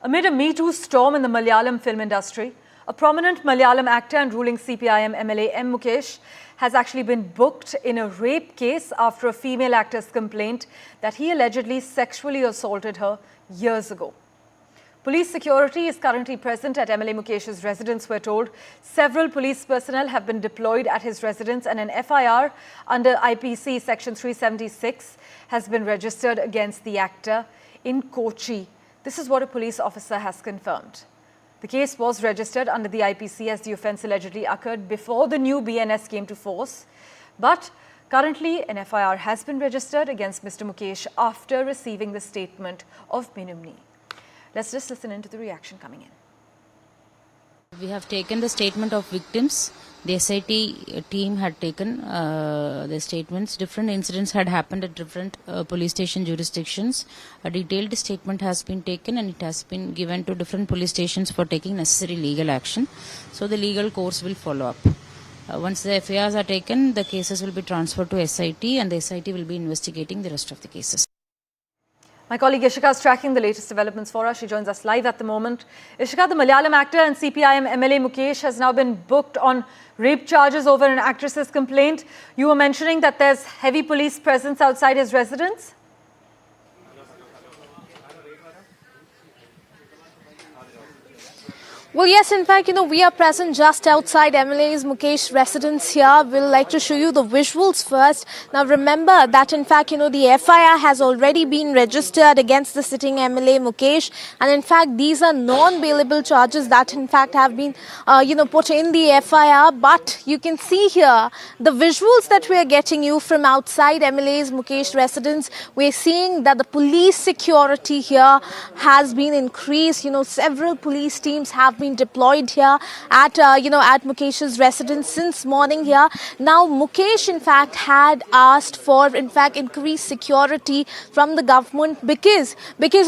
Amid a Me Too storm in the Malayalam film industry, a prominent Malayalam actor and ruling CPIM MLA M. Mukesh has actually been booked in a rape case after a female actor's complaint that he allegedly sexually assaulted her years ago. Police security is currently present at MLA Mukesh's residence, we're told. Several police personnel have been deployed at his residence and an FIR under IPC Section 376 has been registered against the actor in Kochi. This is what a police officer has confirmed. The case was registered under the IPC as the offence allegedly occurred before the new BNS came to force. But currently, an FIR has been registered against Mr. Mukesh after receiving the statement of Minumni. Let's just listen into the reaction coming in. We have taken the statement of victims. The SIT team had taken the statements. Different incidents had happened at different police station jurisdictions. A detailed statement has been taken and it has been given to different police stations for taking necessary legal action. So the legal course will follow up. Once the FIRs are taken, the cases will be transferred to SIT and the SIT will be investigating the rest of the cases. My colleague Ishika is tracking the latest developments for us. She joins us live at the moment. Ishika, the Malayalam actor and CPIM MLA Mukesh has now been booked on rape charges over an actress's complaint. You were mentioning that there's heavy police presence outside his residence. Well, yes, in fact, we are present just outside MLA's Mukesh residence here. We'll like to show you the visuals first. Now, remember that, in fact, the FIR has already been registered against the sitting MLA Mukesh. And, in fact, these are non-bailable charges that, in fact, have been, put in the FIR. But you can see here the visuals that we are getting you from outside MLA's Mukesh residence. We're seeing that the police security here has been increased. Several police teams have been deployed here at Mukesh's residence since morning here. Now Mukesh in fact had asked for increased security from the government because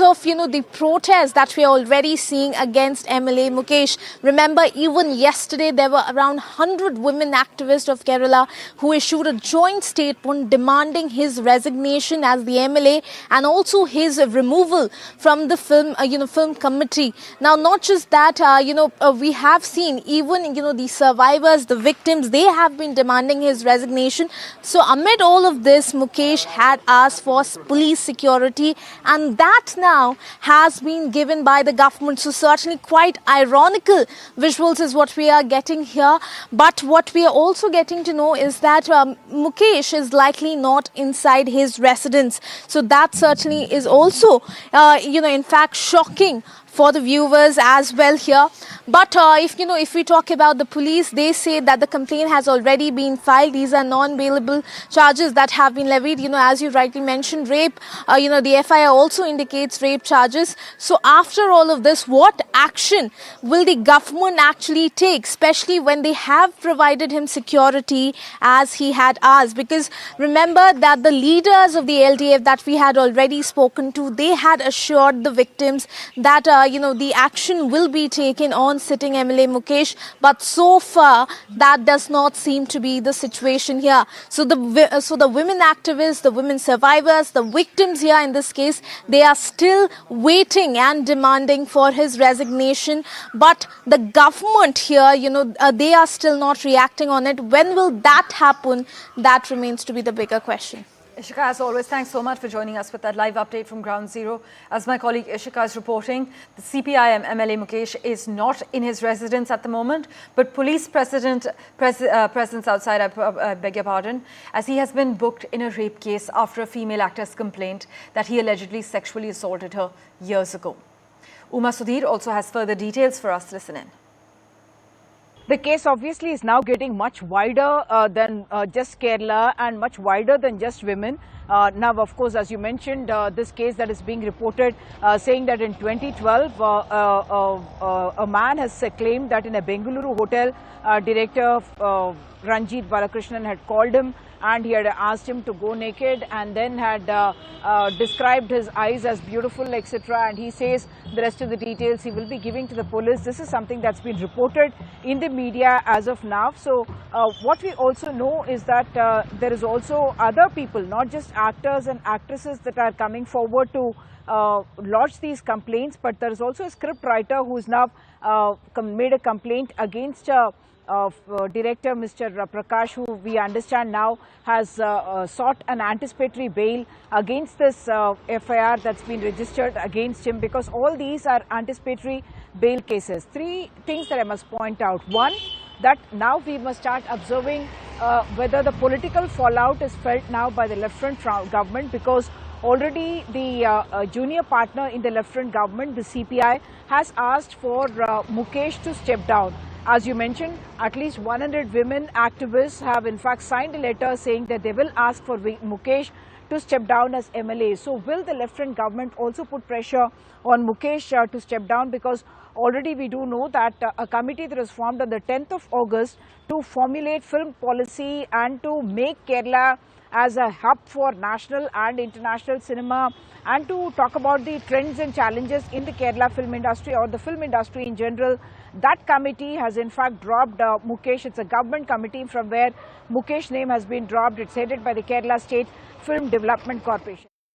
of the protests that we are already seeing against MLA Mukesh. Remember, even yesterday there were around 100 women activists of Kerala who issued a joint statement demanding his resignation as the MLA and also his removal from the film committee. Now not just that, we have seen even, the survivors, the victims, they have been demanding his resignation. So amid all of this, Mukesh had asked for police security and that now has been given by the government. So certainly quite ironical visuals is what we are getting here. But what we are also getting to know is that Mukesh is likely not inside his residence. So that certainly is also, in fact, shocking for the viewers as well here. But if we talk about the police, they say that the complaint has already been filed. These are non-bailable charges that have been levied. As you rightly mentioned, rape, the FIR also indicates rape charges. So after all of this, what action will the government actually take, especially when they have provided him security as he had asked? Because remember that the leaders of the LDF that we had already spoken to, they had assured the victims that the action will be taken on sitting MLA Mukesh, but so far that does not seem to be the situation here. So the women activists, the women survivors, the victims here in this case, they are still waiting and demanding for his resignation. But the government here, they are still not reacting on it. When will that happen? That remains to be the bigger question. Ishika, as always, thanks so much for joining us with that live update from Ground Zero. As my colleague Ishika is reporting, the CPIM MLA Mukesh is not in his residence at the moment, but police presence outside, I beg your pardon, as he has been booked in a rape case after a female actor's complaint that he allegedly sexually assaulted her years ago. Uma Sudhir also has further details for us. Listen in. The case obviously is now getting much wider than just Kerala and much wider than just women. Now, of course, as you mentioned, this case that is being reported saying that in 2012, a man has claimed that in a Bengaluru hotel, director Ranjit Balakrishnan had called him and he had asked him to go naked and then had described his eyes as beautiful, etc. And he says the rest of the details he will be giving to the police. This is something that's been reported in the media as of now. So what we also know is that there is also other people, not just actors and actresses, that are coming forward to lodged these complaints, but there is also a script writer who is now made a complaint against director Mr. Prakash, who we understand now has sought an anticipatory bail against this FIR that's been registered against him, because all these are anticipatory bail cases. Three things that I must point out. One, that now we must start observing whether the political fallout is felt now by the left front government, because already the junior partner in the left front government, the CPI, has asked for Mukesh to step down. As you mentioned, at least 100 women activists have in fact signed a letter saying that they will ask for Mukesh to step down as MLA. So will the left front government also put pressure on Mukesh to step down? Because already we do know that a committee that was formed on the 10th of August to formulate film policy and to make Kerala as a hub for national and international cinema, and to talk about the trends and challenges in the Kerala film industry or the film industry in general. That committee has in fact dropped Mukesh. It's a government committee from where Mukesh's name has been dropped. It's headed by the Kerala State Film Development Corporation.